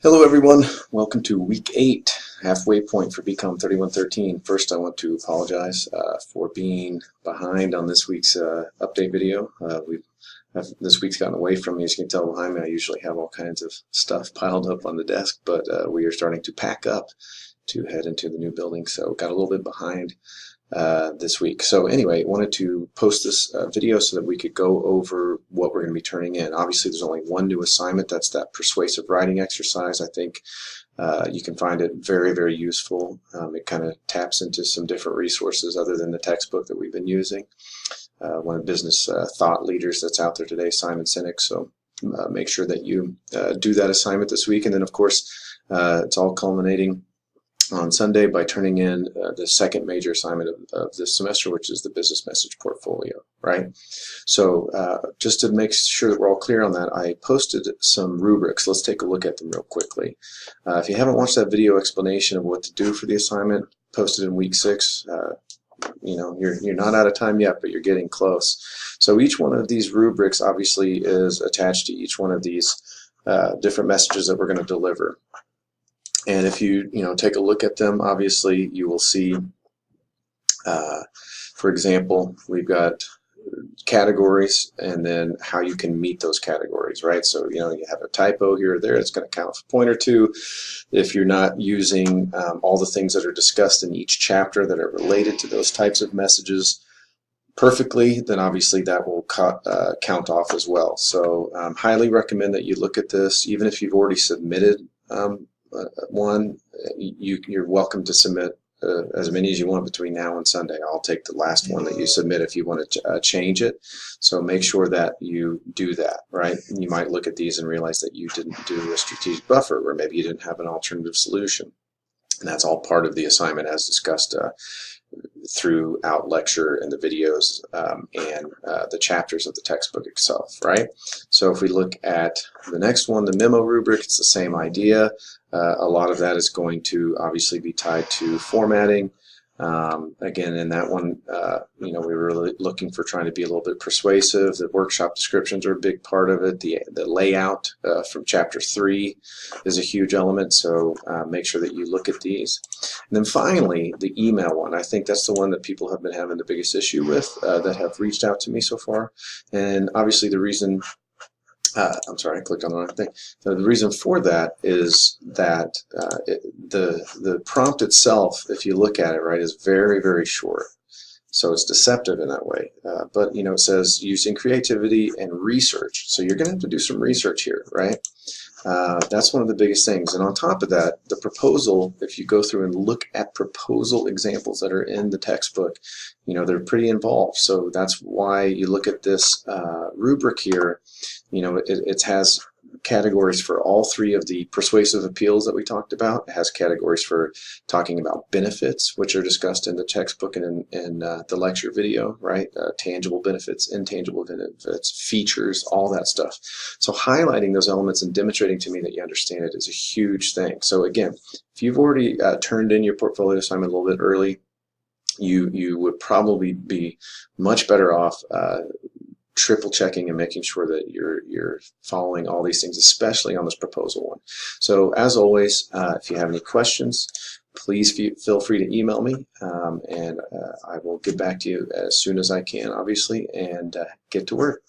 Hello everyone, welcome to week 8, halfway point for BCOM 3113. First I want to apologize for being behind on this week's update video. This week's gotten away from me. As you can tell behind me, I usually have all kinds of stuff piled up on the desk, but we are starting to pack up to head into the new building, so got a little bit behind this week. So anyway, wanted to post this video so that we could go over what we're going to be turning in. Obviously there's only one new assignment. That's that persuasive writing exercise. I think you can find it very, very useful. It kind of taps into some different resources other than the textbook that we've been using. One of the business thought leaders that's out there today, Simon Sinek. So make sure that you do that assignment this week. And then of course it's all culminating on Sunday by turning in the second major assignment of this semester, which is the business message portfolio, right? So just to make sure that we're all clear on that, I posted some rubrics. Let's take a look at them real quickly. If you haven't watched that video explanation of what to do for the assignment, posted in week 6, you know, you're not out of time yet, but you're getting close. So each one of these rubrics obviously is attached to each one of these different messages that we're going to deliver. And if you take a look at them, obviously you will see, for example, we've got categories and then how you can meet those categories, right? So you have a typo here or there, it's going to count for a point or two. If you're not using all the things that are discussed in each chapter that are related to those types of messages perfectly, then obviously that will count off as well. So highly recommend that you look at this, even if you've already submitted one. You're welcome to submit as many as you want between now and Sunday. I'll take the last one that you submit if you want to change it. So make sure that you do that, right? You might look at these and realize that you didn't do a strategic buffer, or maybe you didn't have an alternative solution. And that's all part of the assignment as discussed throughout lecture and the videos and the chapters of the textbook itself, right? So if we look at the next one, the memo rubric, it's the same idea. A lot of that is going to obviously be tied to formatting. Again, in that one, we were really looking for trying to be a little bit persuasive. The workshop descriptions are a big part of it. The layout from chapter 3 is a huge element, so make sure that you look at these. And then finally, the email one. I think that's the one that people have been having the biggest issue with that have reached out to me so far. And obviously the reason I'm sorry, I clicked on the wrong thing. So the reason for that is that the prompt itself, if you look at it, right, is very, very short. So it's deceptive in that way. But it says using creativity and research. So you're going to have to do some research here, right? That's one of the biggest things. And on top of that, the proposal, if you go through and look at proposal examples that are in the textbook, they're pretty involved. So that's why you look at this rubric here. It has categories for all 3 of the persuasive appeals that we talked about. It has categories for talking about benefits, which are discussed in the textbook and in the lecture video, right? Tangible benefits, intangible benefits, features, all that stuff. So highlighting those elements and demonstrating to me that you understand it is a huge thing. So again, if you've already turned in your portfolio assignment a little bit early, you would probably be much better off triple checking and making sure that you're following all these things, especially on this proposal one. So as always, if you have any questions, please feel free to email me, and I will get back to you as soon as I can, obviously, and get to work.